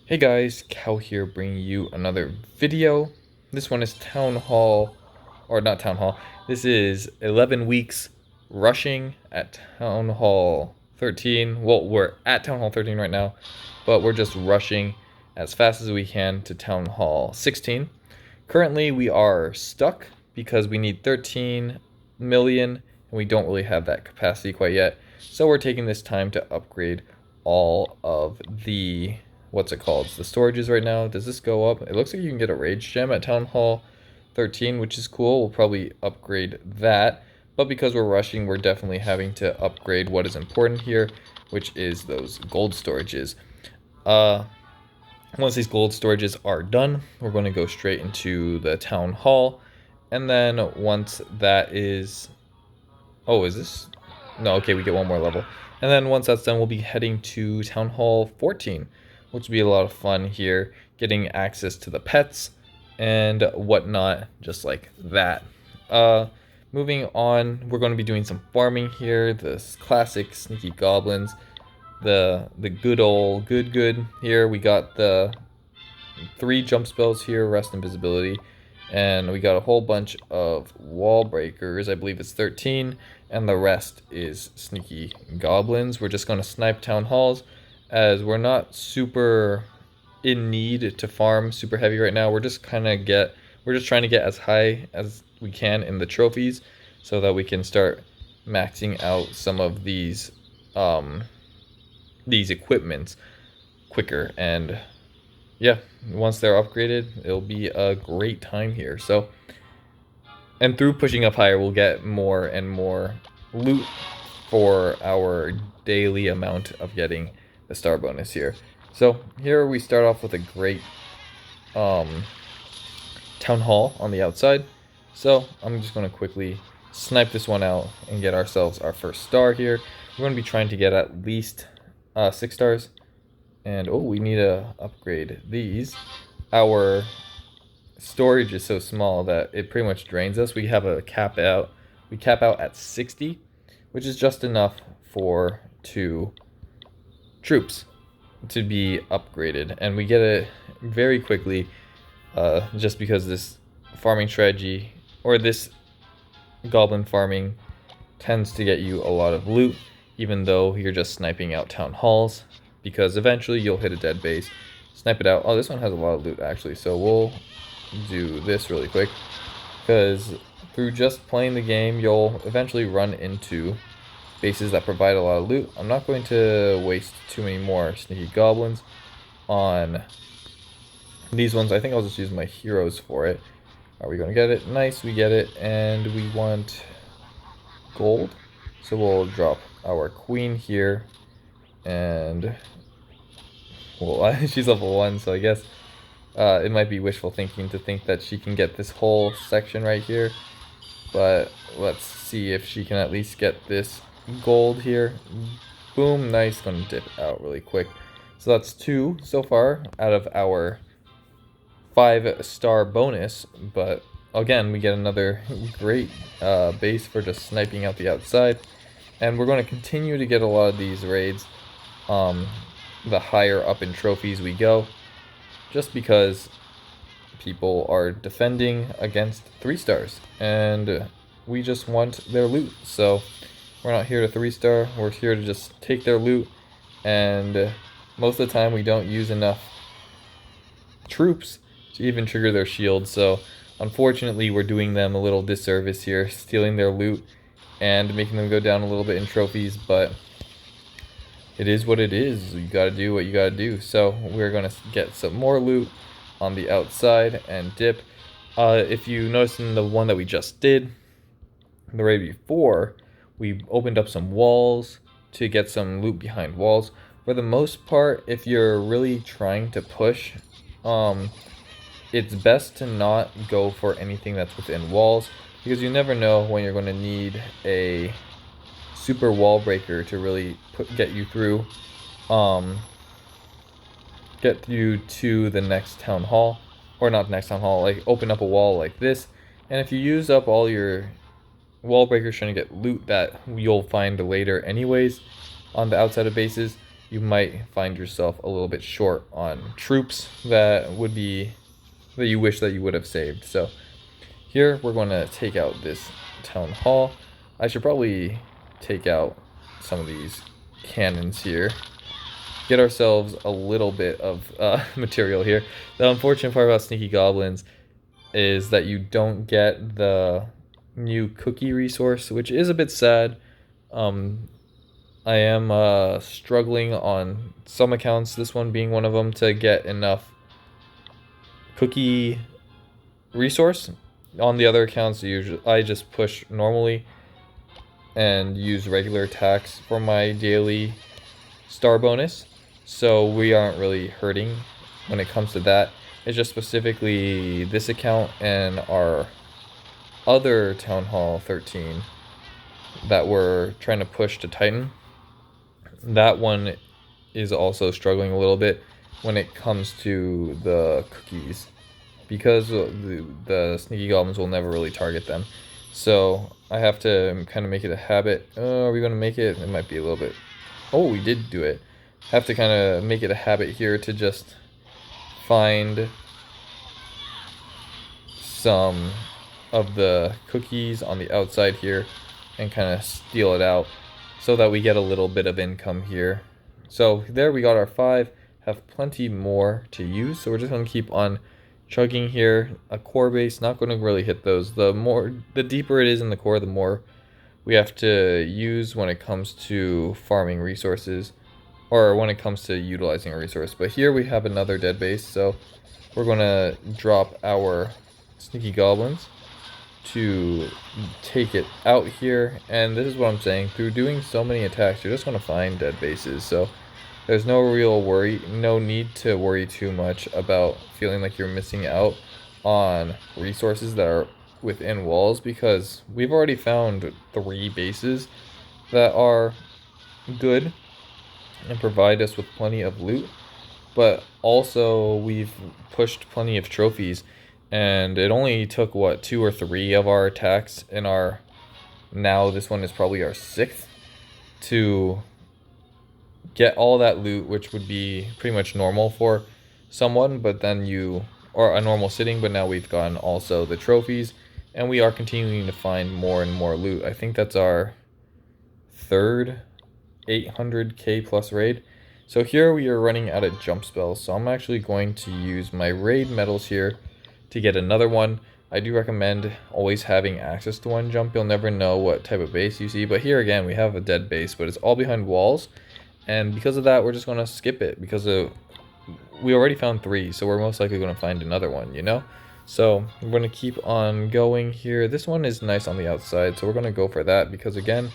Hey guys, Cal here bringing you another video. This one is Town Hall, or not Town Hall. This is 11 weeks rushing at Town Hall 13. Well, we're at Town Hall 13 right now, but we're just rushing as fast as we can to Town Hall 16. Currently, we are stuck because we need 13 million, and we don't really have that capacity quite yet. So we're taking this time to upgrade all of the what's it called? The storages right now. Does this go up? It looks like you can get a rage gem at Town Hall 13, which is cool. We'll probably upgrade that. But because we're rushing, we're definitely having to upgrade what is important here, which is those gold storages. Once these gold storages are done, we're going to go straight into the Town Hall. And then once that is... Oh, is this... No, okay, we get one more level. And then once that's done, we'll be heading to Town Hall 14, which will be a lot of fun here, getting access to the pets and whatnot, just like that. Moving on, we're going to be doing some farming here, the classic sneaky goblins, the good old good here. We got the 3 jump spells here, rest, invisibility, and we got a whole bunch of wall breakers. I believe it's 13, and the rest is sneaky goblins. We're just going to snipe town halls, as we're not super in need to farm super heavy right now. We're just trying to get as high as we can in the trophies, so that we can start maxing out some of these equipments quicker. And yeah, once they're upgraded, it'll be a great time here. So, and through pushing up higher, we'll get more and more loot for our daily amount of getting the star bonus here. So here we start off with a great town hall on the outside. So I'm just going to quickly snipe this one out and get ourselves our first star here. We're going to be trying to get at least 6 stars. And oh, we need to upgrade these. Our storage is so small that it pretty much drains us. We have a cap out. We cap out at 60, which is just enough for 2 troops to be upgraded, and we get it very quickly, just because this farming strategy, or this goblin farming, tends to get you a lot of loot, even though you're just sniping out town halls, because eventually you'll hit a dead base, snipe it out. Oh, this one has a lot of loot actually, so we'll do this really quick, because through just playing the game, you'll eventually run into bases that provide a lot of loot. I'm not going to waste too many more sneaky goblins on these ones. I think I'll just use my heroes for it. Are we going to get it? Nice, we get it. And we want gold, so we'll drop our queen here. And well, she's level 1, so I guess it might be wishful thinking to think that she can get this whole section right here. But let's see if she can at least get this gold here. Boom, nice. Gonna dip out really quick. So that's 2 so far out of our 5-star bonus. But again, we get another great base for just sniping out the outside. And we're going to continue to get a lot of these raids the higher up in trophies we go, just because people are defending against 3 stars, and we just want their loot. So we're not here to 3-star, we're here to just take their loot, and most of the time we don't use enough troops to even trigger their shields. So unfortunately we're doing them a little disservice here, stealing their loot and making them go down a little bit in trophies, but it is what it is. You gotta do what you gotta do. So we're gonna get some more loot on the outside and dip. If you notice in the one that we just did, the raid before, we opened up some walls to get some loot behind walls. For the most part, if you're really trying to push, it's best to not go for anything that's within walls, because you never know when you're going to need a super wall breaker to really get you through, get you to the next town hall, or not next town hall, like open up a wall like this. And if you use up all your wall breakers trying to get loot that you'll find later anyways on the outside of bases, you might find yourself a little bit short on troops that you wish that you would have saved. So here we're going to take out this town hall. I should probably take out some of these cannons here. Get ourselves a little bit of material here. The unfortunate part about sneaky goblins is that you don't get the new cookie resource, which is a bit sad. I am struggling on some accounts, this one being one of them, to get enough cookie resource. On the other accounts, usually I just push normally and use regular attacks for my daily star bonus, so we aren't really hurting when it comes to that. It's just specifically this account and our other Town Hall 13 that we're trying to push to Titan. That one is also struggling a little bit when it comes to the cookies, because the sneaky goblins will never really target them. So I have to kind of make it a habit. Are we going to make it? It might be a little bit. Oh, we did do it. Have to kind of make it a habit here to just find some of the cookies on the outside here and kind of steal it out so that we get a little bit of income here. So there we got our 5. Have plenty more to use, so we're just going to keep on chugging here. A core base, not going to really hit those. The deeper it is in the core, the more we have to use when it comes to farming resources, or when it comes to utilizing a resource. But here we have another dead base, so we're going to drop our sneaky goblins to take it out here. And this is what I'm saying, through doing so many attacks, you're just going to find dead bases. So there's no real worry, no need to worry too much about feeling like you're missing out on resources that are within walls, because we've already found 3 bases that are good and provide us with plenty of loot, but also we've pushed plenty of trophies, and it only took what, 2 or 3 of our attacks in our, now this one is probably our 6th, to get all that loot, which would be pretty much normal for someone, but then or a normal sitting, but now we've gotten also the trophies, and we are continuing to find more and more loot. I think that's our 3rd 800k plus raid. So here we are running out of jump spells, so I'm actually going to use my raid medals here to get another one. I do recommend always having access to one jump. You'll never know what type of base you see, but here again we have a dead base, but it's all behind walls, and because of that we're just going to skip it, because we already found 3, so we're most likely going to find another one, you know? So we're going to keep on going here. This one is nice on the outside, so we're going to go for that, because again,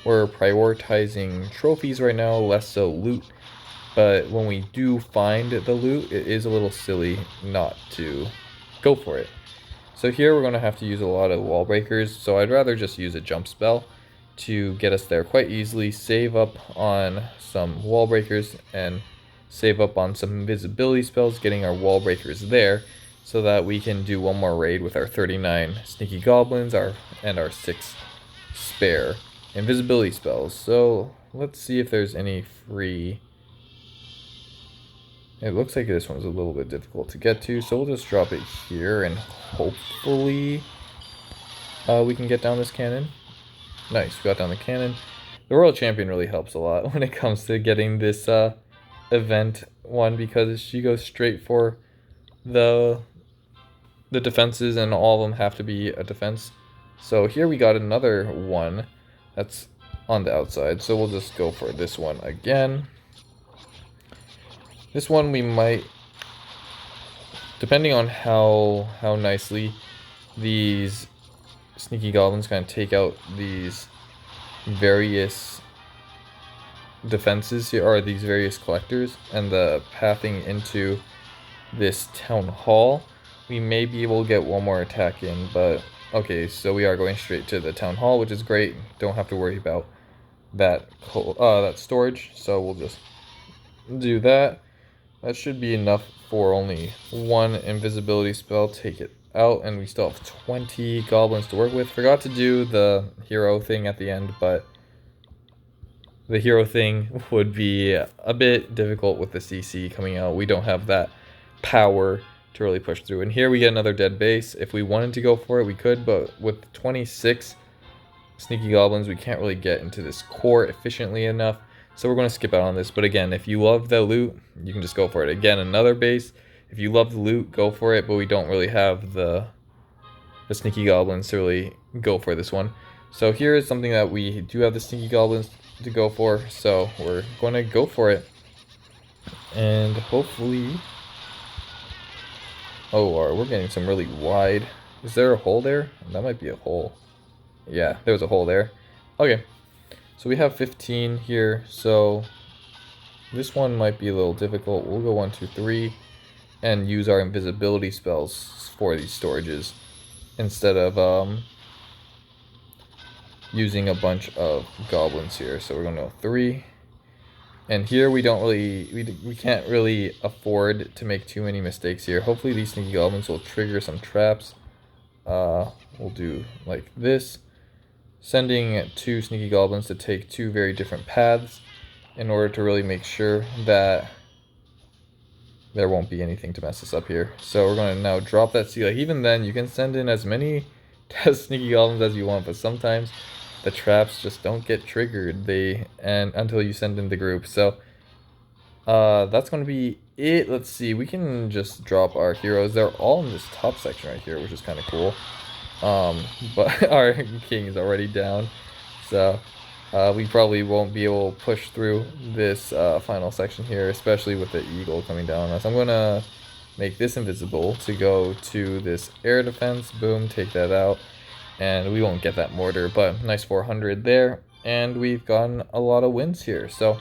we're prioritizing trophies right now, less so loot. But when we do find the loot, it is a little silly not to go for it. So here we're going to have to use a lot of wall breakers, so I'd rather just use a jump spell to get us there quite easily, save up on some wall breakers, and save up on some invisibility spells, getting our wall breakers there, so that we can do one more raid with our 39 sneaky goblins and our 6 spare invisibility spells. So let's see if there's any free. It looks like this one's a little bit difficult to get to, so we'll just drop it here and hopefully we can get down this cannon. Nice, we got down the cannon. The Royal Champion really helps a lot when it comes to getting this event one, because she goes straight for the defenses, and all of them have to be a defense. So here we got another one that's on the outside, so we'll just go for this one again. This one we might, depending on how nicely these sneaky goblins kind of take out these various defenses here, or these various collectors, and the pathing into this town hall, we may be able to get one more attack in. But okay, so we are going straight to the town hall, which is great. Don't have to worry about that storage, so we'll just do that. That should be enough for only 1 invisibility spell. Take it out, and we still have 20 goblins to work with. Forgot to do the hero thing at the end, but the hero thing would be a bit difficult with the CC coming out. We don't have that power to really push through. And here we get another dead base. If we wanted to go for it, we could, but with 26 sneaky goblins, we can't really get into this core efficiently enough. So we're going to skip out on this. But again, if you love the loot, you can just go for it. Again, another base. If you love the loot, go for it. But we don't really have the sneaky goblins to really go for this one. So here is something that we do have the sneaky goblins to go for. So we're going to go for it. And hopefully... Oh, we're getting some really wide... Is there a hole there? That might be a hole. Yeah, there was a hole there. Okay. So we have 15 here. So this one might be a little difficult. We'll go 1, 2, 3 and use our invisibility spells for these storages instead of using a bunch of goblins here. So we're going to go 3. And here we don't really, we can't really afford to make too many mistakes here. Hopefully these sneaky goblins will trigger some traps. We'll do like this. Sending 2 sneaky goblins to take 2 very different paths in order to really make sure that there won't be anything to mess us up here. So we're going to now drop that sea. Like even then, you can send in as many sneaky goblins as you want, but sometimes the traps just don't get triggered. Until you send in the group. So that's going to be it. Let's see. We can just drop our heroes. They're all in this top section right here, which is kind of cool. But our king is already down, so we probably won't be able to push through this final section here, especially with the eagle coming down on us. I'm gonna make this invisible to go to this air defense. Boom, take that out, and we won't get that mortar, but nice 400 there, and we've gotten a lot of wins here. So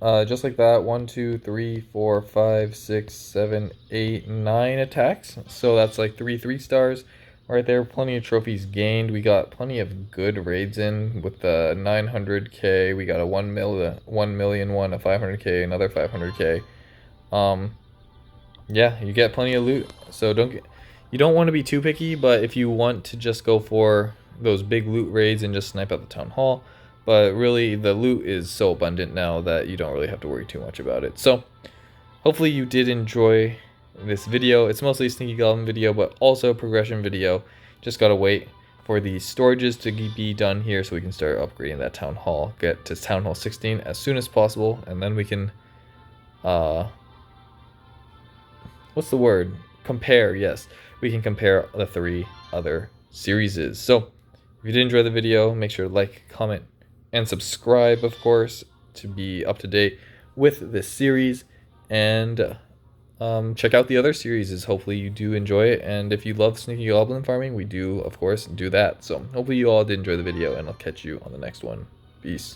just like that, 1, 2, 3, 4, 5, 6, 7, 8, 9 attacks. So that's like 3 3-stars right there. Plenty of trophies gained. We got plenty of good raids in with the 900k. We got a 1 million one, a 500k, another 500k. Yeah, you get plenty of loot. So you don't want to be too picky, but if you want to just go for those big loot raids and just snipe out the town hall. But really, the loot is so abundant now that you don't really have to worry too much about it. So, hopefully you did enjoy this video. It's mostly a sneaky goblin video, but also a progression video. Just gotta wait for the storages to be done here so we can start upgrading that town hall. Get to town hall 16 as soon as possible, and then we can, what's the word? Compare, yes. We can compare the 3 other series. So, if you did enjoy the video, make sure to like, comment, and subscribe, of course, to be up to date with this series. And check out the other series. Hopefully you do enjoy it. And if you love sneaky goblin farming, we do, of course, do that. So hopefully you all did enjoy the video, and I'll catch you on the next one. Peace.